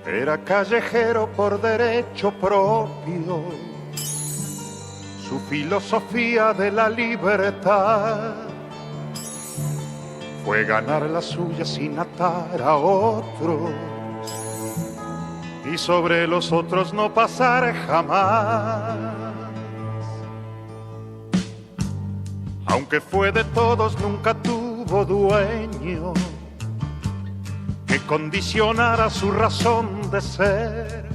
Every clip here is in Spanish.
Era callejero por derecho propio, su filosofía de la libertad fue ganar la suya sin atar a otros y sobre los otros no pasar jamás. Aunque fue de todos, nunca tuvo dueño que condicionara su razón de ser.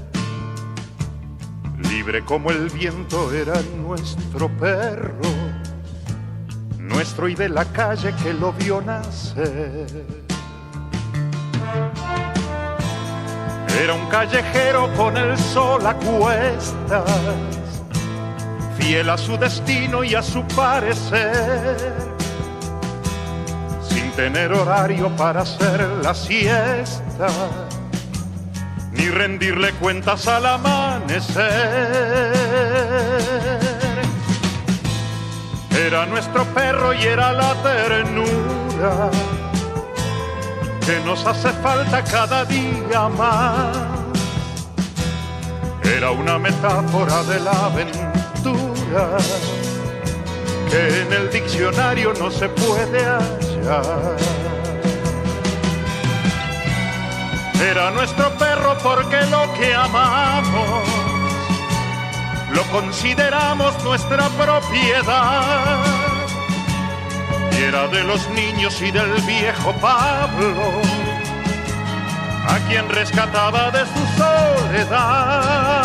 Libre como el viento era nuestro perro, nuestro y de la calle que lo vio nacer. Era un callejero con el sol a cuestas, fiel a su destino y a su parecer, sin tener horario para hacer la siesta, ni rendirle cuentas al amanecer. Era nuestro perro y era la ternura que nos hace falta cada día más. Era una metáfora de la aventura que en el diccionario no se puede hallar. Era nuestro perro porque lo que amamos lo consideramos nuestra propiedad. Y era de los niños y del viejo Pablo, a quien rescataba de su soledad.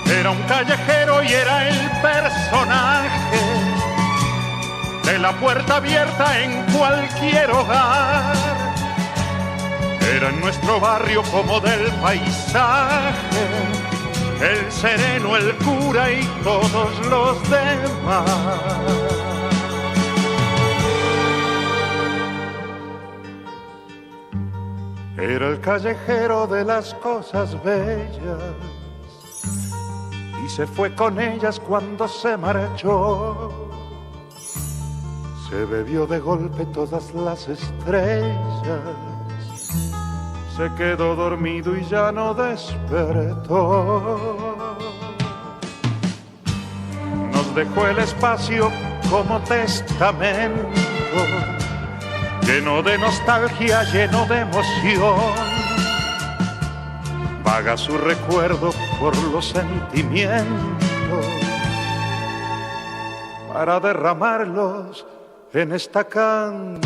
Era un callejero y era el personaje de la puerta abierta en cualquier hogar. Era en nuestro barrio como del paisaje, el sereno, el cura y todos los demás. Era el callejero de las cosas bellas y se fue con ellas cuando se marchó. Se bebió de golpe todas las estrellas, se quedó dormido y ya no despertó. Nos dejó el espacio como testamento, lleno de nostalgia, lleno de emoción. Vaga su recuerdo por los sentimientos para derramarlos en esta canción.